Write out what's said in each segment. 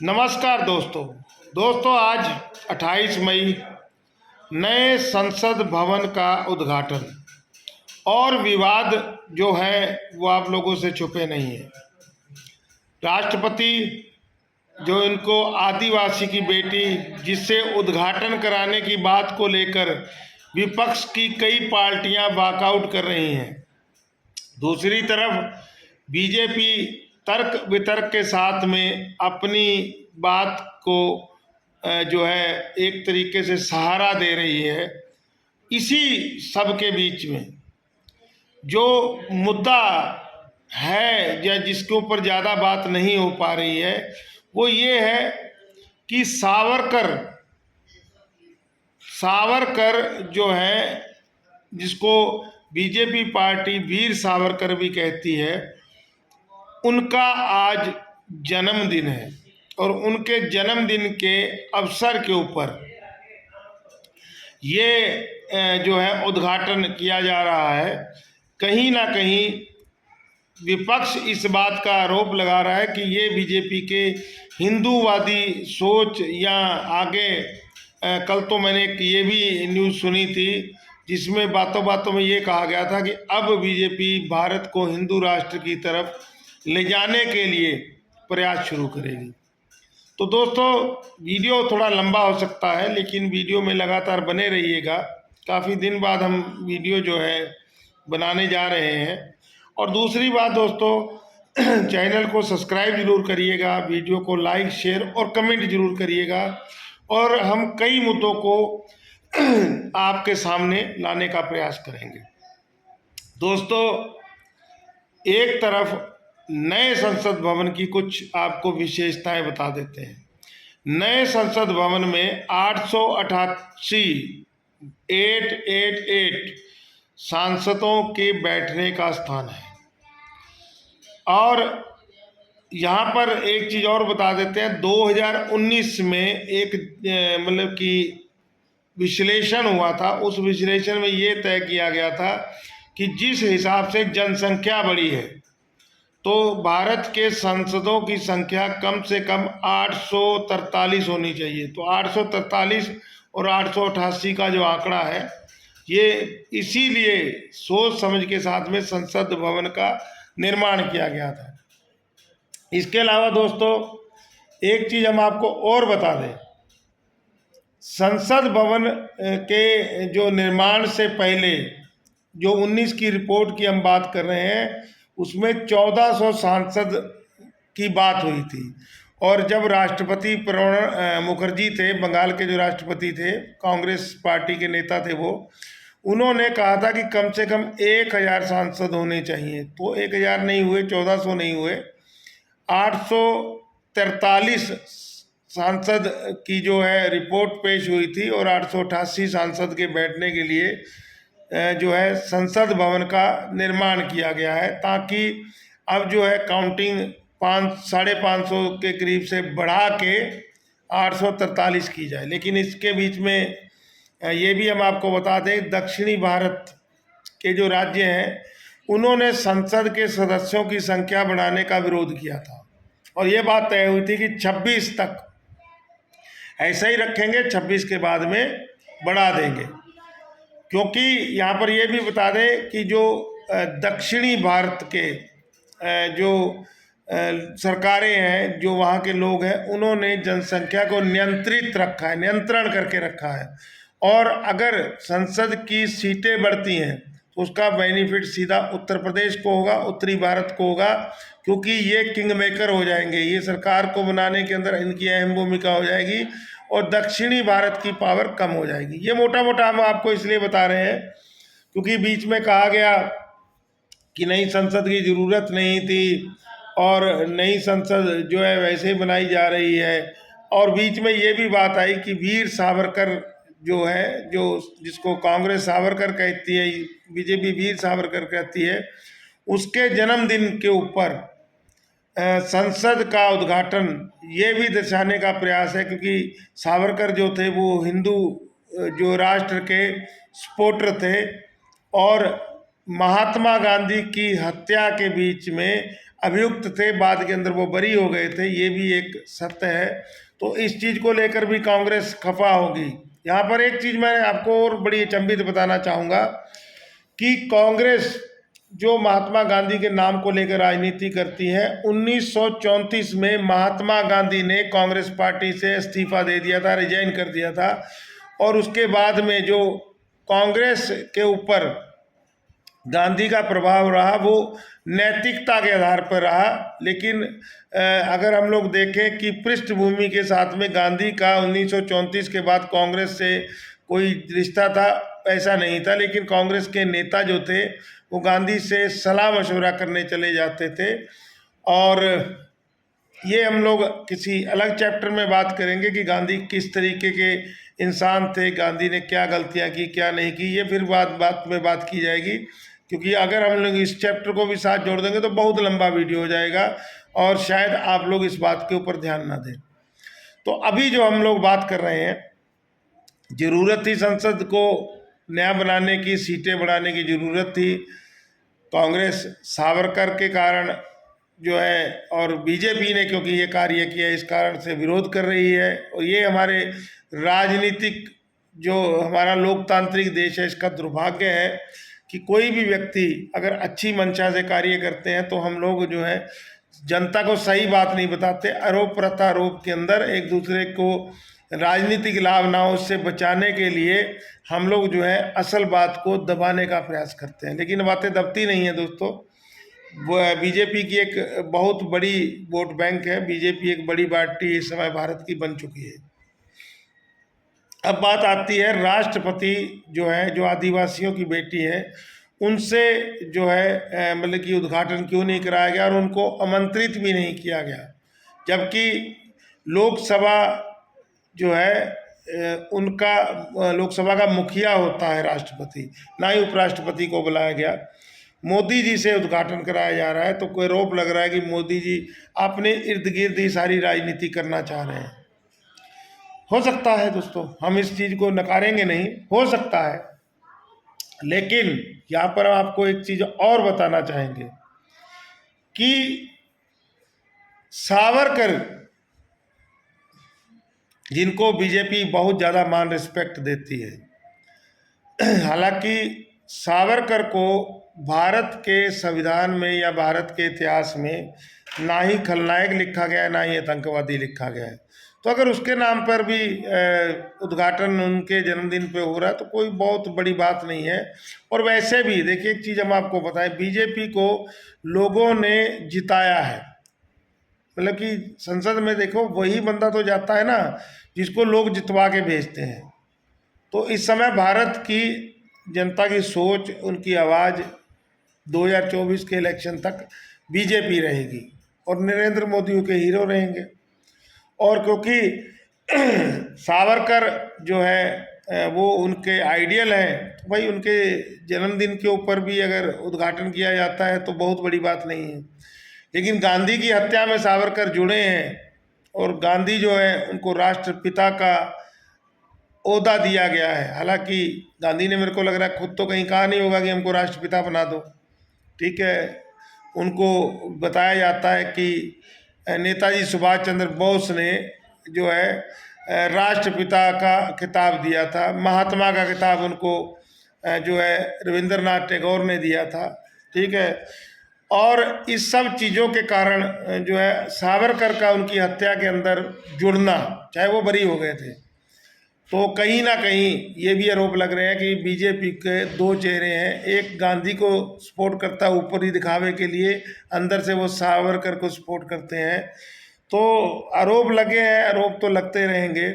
नमस्कार दोस्तों आज 28 मई नए संसद भवन का उद्घाटन और विवाद जो है वो आप लोगों से छुपे नहीं है। राष्ट्रपति जो इनको आदिवासी की बेटी जिससे उद्घाटन कराने की बात को लेकर विपक्ष की कई पार्टियां वॉकआउट कर रही हैं। दूसरी तरफ बीजेपी तर्क वितर्क के साथ में अपनी बात को जो है एक तरीके से सहारा दे रही है। इसी सब के बीच में जो मुद्दा है या जिसके ऊपर ज़्यादा बात नहीं हो पा रही है वो ये है कि सावरकर जो है, जिसको बीजेपी पार्टी वीर सावरकर भी कहती है, उनका आज जन्मदिन है और उनके जन्मदिन के अवसर के ऊपर ये जो है उद्घाटन किया जा रहा है। कहीं ना कहीं विपक्ष इस बात का आरोप लगा रहा है कि ये बीजेपी के हिंदूवादी सोच या आगे कल तो मैंने ये भी न्यूज़ सुनी थी जिसमें बातों बातों में ये कहा गया था कि अब बीजेपी भारत को हिंदू राष्ट्र की तरफ ले जाने के लिए प्रयास शुरू करेगी। तो दोस्तों वीडियो थोड़ा लंबा हो सकता है लेकिन वीडियो में लगातार बने रहिएगा। काफ़ी दिन बाद हम वीडियो जो है बनाने जा रहे हैं। और दूसरी बात दोस्तों, चैनल को सब्सक्राइब जरूर करिएगा, वीडियो को लाइक शेयर और कमेंट जरूर करिएगा और हम कई मुद्दों को आपके सामने लाने का प्रयास करेंगे। दोस्तों एक तरफ नए संसद भवन की कुछ आपको विशेषताएं बता देते हैं। नए संसद भवन में 888 सांसदों के बैठने का स्थान है। और यहाँ पर एक चीज़ और बता देते हैं, 2019 में एक मतलब कि विश्लेषण हुआ था। उस विश्लेषण में ये तय किया गया था कि जिस हिसाब से जनसंख्या बढ़ी है तो भारत के सांसदों की संख्या कम से कम 843 होनी चाहिए। तो 843 और 888 का जो आंकड़ा है ये इसीलिए सोच समझ के साथ में संसद भवन का निर्माण किया गया था। इसके अलावा दोस्तों एक चीज़ हम आपको और बता दें, संसद भवन के जो निर्माण से पहले जो 19 की रिपोर्ट की हम बात कर रहे हैं उसमें 1400 सांसद की बात हुई थी। और जब राष्ट्रपति प्रणब मुखर्जी थे, बंगाल के जो राष्ट्रपति थे, कांग्रेस पार्टी के नेता थे, वो उन्होंने कहा था कि कम से कम 1000 सांसद होने चाहिए। तो 1000 नहीं हुए, 1400 नहीं हुए, 843 सांसद की जो है रिपोर्ट पेश हुई थी और 888 सांसद के बैठने के लिए जो है संसद भवन का निर्माण किया गया है, ताकि अब जो है काउंटिंग 550 के करीब से बढ़ा के 843 की जाए। लेकिन इसके बीच में ये भी हम आपको बता दें, दक्षिणी भारत के जो राज्य हैं उन्होंने संसद के सदस्यों की संख्या बढ़ाने का विरोध किया था और ये बात तय हुई थी कि 26 तक ऐसा ही रखेंगे, 26 के बाद में बढ़ा देंगे। क्योंकि यहाँ पर ये भी बता दें कि जो दक्षिणी भारत के जो सरकारें हैं, जो वहाँ के लोग हैं, उन्होंने जनसंख्या को नियंत्रित रखा है, नियंत्रण करके रखा है। और अगर संसद की सीटें बढ़ती हैं तो उसका बेनिफिट सीधा उत्तर प्रदेश को होगा, उत्तरी भारत को होगा, क्योंकि ये किंग मेकर हो जाएंगे, ये सरकार को बनाने के अंदर इनकी अहम भूमिका हो जाएगी और दक्षिणी भारत की पावर कम हो जाएगी। ये मोटा मोटा हम आपको इसलिए बता रहे हैं क्योंकि बीच में कहा गया कि नई संसद की ज़रूरत नहीं थी और नई संसद जो है वैसे ही बनाई जा रही है। और बीच में ये भी बात आई कि वीर सावरकर जो है, जो जिसको कांग्रेस सावरकर कहती है, बीजेपी वीर सावरकर कहती है, उसके जन्मदिन के ऊपर संसद का उद्घाटन ये भी दर्शाने का प्रयास है, क्योंकि सावरकर जो थे वो हिंदू जो राष्ट्र के सपोर्टर थे और महात्मा गांधी की हत्या के बीच में अभियुक्त थे, बाद के अंदर वो बरी हो गए थे, ये भी एक सत्य है। तो इस चीज़ को लेकर भी कांग्रेस खफा होगी। यहाँ पर एक चीज़ मैं आपको और बड़ी अचंभित बताना चाहूँगा कि कांग्रेस जो महात्मा गांधी के नाम को लेकर राजनीति करती है, 1934 में महात्मा गांधी ने कांग्रेस पार्टी से इस्तीफा दे दिया था, रिजाइन कर दिया था। और उसके बाद में जो कांग्रेस के ऊपर गांधी का प्रभाव रहा वो नैतिकता के आधार पर रहा। लेकिन अगर हम लोग देखें कि पृष्ठभूमि के साथ में गांधी का 1934 के बाद कांग्रेस से कोई रिश्ता था, ऐसा नहीं था। लेकिन कांग्रेस के नेता जो थे वो गांधी से सलाह मशवरा करने चले जाते थे। और ये हम लोग किसी अलग चैप्टर में बात करेंगे कि गांधी किस तरीके के इंसान थे, गांधी ने क्या गलतियां की, क्या नहीं की, ये फिर बात में बात की जाएगी। क्योंकि अगर हम लोग इस चैप्टर को भी साथ जोड़ देंगे तो बहुत लंबा वीडियो हो जाएगा और शायद आप लोग इस बात के ऊपर ध्यान ना दें। तो अभी जो हम लोग बात कर रहे हैं, ज़रूरत थी संसद को नया बनाने की, सीटें बढ़ाने की ज़रूरत थी। कांग्रेस सावरकर के कारण जो है और बीजेपी ने क्योंकि ये कार्य किया, इस कारण से विरोध कर रही है। और ये हमारे राजनीतिक जो हमारा लोकतांत्रिक देश है, इसका दुर्भाग्य है कि कोई भी व्यक्ति अगर अच्छी मंशा से कार्य करते हैं तो हम लोग जो है जनता को सही बात नहीं बताते, आरोप प्रत्यारोप के अंदर एक दूसरे को राजनीतिक लाभ ना हो उससे बचाने के लिए हम लोग जो है असल बात को दबाने का प्रयास करते हैं। लेकिन बातें दबती नहीं है दोस्तों। वो बीजेपी की एक बहुत बड़ी वोट बैंक है, बीजेपी एक बड़ी पार्टी इस समय भारत की बन चुकी है। अब बात आती है राष्ट्रपति जो है, जो आदिवासियों की बेटी है, उनसे जो है मतलब कि उद्घाटन क्यों नहीं कराया गया और उनको आमंत्रित भी नहीं किया गया। जबकि लोकसभा जो है उनका लोकसभा का मुखिया होता है राष्ट्रपति, ना ही उपराष्ट्रपति को बुलाया गया। मोदी जी से उद्घाटन कराया जा रहा है तो कोई आरोप लग रहा है कि मोदी जी अपने इर्द गिर्द ही सारी राजनीति करना चाह रहे हैं। हो सकता है दोस्तों, हम इस चीज़ को नकारेंगे नहीं, हो सकता है। लेकिन यहाँ पर हम आपको एक चीज़ और बताना चाहेंगे कि सावरकर, जिनको बीजेपी बहुत ज़्यादा मान रिस्पेक्ट देती है, हालांकि सावरकर को भारत के संविधान में या भारत के इतिहास में ना ही खलनायक लिखा गया है, ना ही आतंकवादी लिखा गया है। तो अगर उसके नाम पर भी उद्घाटन उनके जन्मदिन पे हो रहा है तो कोई बहुत बड़ी बात नहीं है। और वैसे भी देखिए एक चीज़ हम आपको बताएं, बीजेपी को लोगों ने जिताया है। मतलब कि संसद में देखो वही बंदा तो जाता है ना जिसको लोग जितवा के भेजते हैं। तो इस समय भारत की जनता की सोच, उनकी आवाज़ 2024 के इलेक्शन तक बीजेपी रहेगी और नरेंद्र मोदी के हीरो रहेंगे। और क्योंकि सावरकर जो है वो उनके आइडियल हैं, तो भाई उनके जन्मदिन के ऊपर भी अगर उद्घाटन किया जाता है तो बहुत बड़ी बात नहीं है। लेकिन गांधी की हत्या में सावरकर जुड़े हैं और गांधी जो है उनको राष्ट्रपिता का ओहदा दिया गया है। हालांकि गांधी ने, मेरे को लग रहा है, खुद तो कहीं कहा नहीं होगा कि हमको राष्ट्रपिता बना दो, ठीक है। उनको बताया जाता है कि नेताजी सुभाष चंद्र बोस ने जो है राष्ट्रपिता का खिताब दिया था, महात्मा का खिताब उनको जो है रविंद्रनाथ टैगोर ने दिया था, ठीक है। और इस सब चीज़ों के कारण जो है सावरकर का उनकी हत्या के अंदर जुड़ना, चाहे वो बरी हो गए थे, तो कहीं ना कहीं ये भी आरोप लग रहे हैं कि बीजेपी के दो चेहरे हैं। एक गांधी को सपोर्ट करता है ऊपर ही दिखावे के लिए, अंदर से वो सावरकर को सपोर्ट करते हैं। तो आरोप लगे हैं, आरोप तो लगते रहेंगे।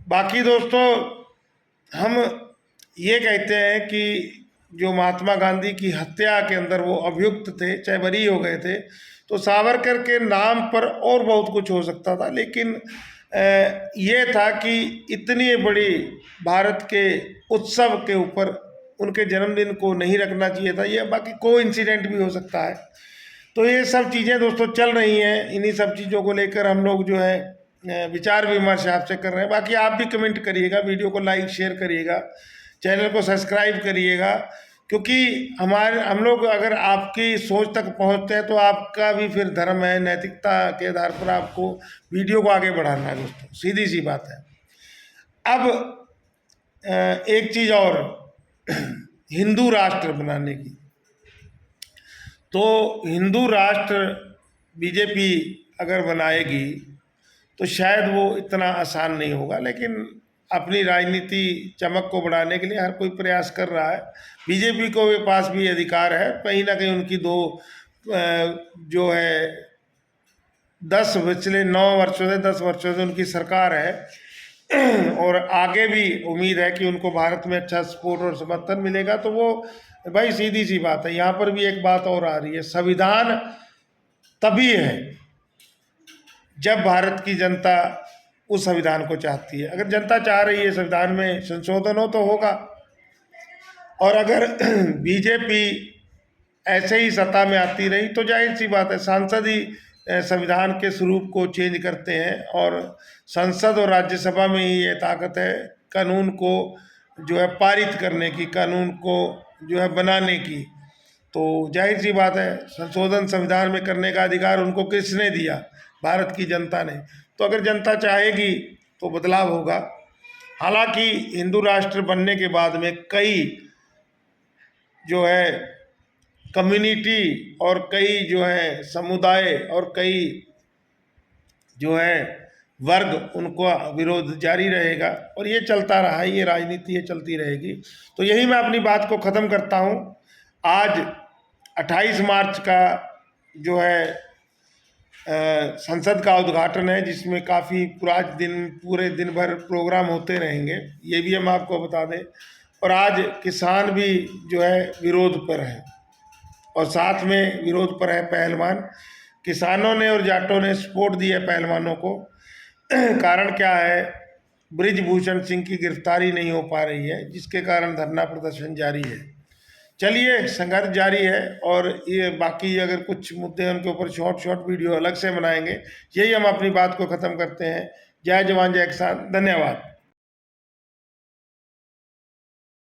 बाकी दोस्तों हम ये कहते हैं कि जो महात्मा गांधी की हत्या के अंदर वो अभियुक्त थे, चाहे बरी हो गए थे, तो सावरकर के नाम पर और बहुत कुछ हो सकता था। लेकिन ये था कि इतनी बड़ी भारत के उत्सव के ऊपर उनके जन्मदिन को नहीं रखना चाहिए था। ये बाकी कोई इंसिडेंट भी हो सकता है। तो ये सब चीज़ें दोस्तों चल रही हैं, इन्हीं सब चीज़ों को लेकर हम लोग जो है विचार विमर्श आपसे कर रहे हैं। बाकी आप भी कमेंट करिएगा, वीडियो को लाइक शेयर करिएगा, चैनल को सब्सक्राइब करिएगा। क्योंकि हम लोग अगर आपकी सोच तक पहुंचते हैं तो आपका भी फिर धर्म है, नैतिकता के आधार पर आपको वीडियो को आगे बढ़ाना है दोस्तों, सीधी सी बात है। अब एक चीज़ और, हिंदू राष्ट्र बनाने की, तो हिंदू राष्ट्र बीजेपी अगर बनाएगी तो शायद वो इतना आसान नहीं होगा, लेकिन अपनी राजनीति चमक को बढ़ाने के लिए हर कोई प्रयास कर रहा है। बीजेपी को के पास भी अधिकार है, कहीं ना कहीं उनकी जो है 10 वर्षों से उनकी सरकार है और आगे भी उम्मीद है कि उनको भारत में अच्छा सपोर्ट और समर्थन मिलेगा। तो वो भाई सीधी सी बात है। यहाँ पर भी एक बात और आ रही है, संविधान तभी है जब भारत की जनता उस संविधान को चाहती है। अगर जनता चाह रही है संविधान में संशोधन हो तो होगा, और अगर बीजेपी ऐसे ही सत्ता में आती रही तो जाहिर सी बात है सांसद ही संविधान के स्वरूप को चेंज करते हैं, और संसद और राज्यसभा में ही ये ताकत है कानून को जो है पारित करने की, कानून को जो है बनाने की। तो जाहिर सी बात है संशोधन संविधान में करने का अधिकार उनको किसने दिया? भारत की जनता ने। तो अगर जनता चाहेगी तो बदलाव होगा। हालांकि हिंदू राष्ट्र बनने के बाद में कई जो है कम्युनिटी और कई जो है समुदाय और कई जो है वर्ग, उनको विरोध जारी रहेगा, और ये चलता रहा है, ये राजनीति ये चलती रहेगी। तो यही मैं अपनी बात को ख़त्म करता हूँ। आज 28 मार्च का जो है संसद का उद्घाटन है, जिसमें काफ़ी पूरे दिन भर प्रोग्राम होते रहेंगे, ये भी हम आपको बता दें। और आज किसान भी जो है विरोध पर है, और साथ में विरोध पर है पहलवान। किसानों ने और जाटों ने सपोर्ट दी है पहलवानों को। कारण क्या है? बृजभूषण सिंह की गिरफ्तारी नहीं हो पा रही है, जिसके कारण धरना प्रदर्शन जारी है। चलिए, संघर्ष जारी है, और ये बाकी अगर कुछ मुद्दे हैं उनके ऊपर शॉर्ट वीडियो अलग से बनाएंगे। यही हम अपनी बात को ख़त्म करते हैं। जय जवान जय किसान, धन्यवाद।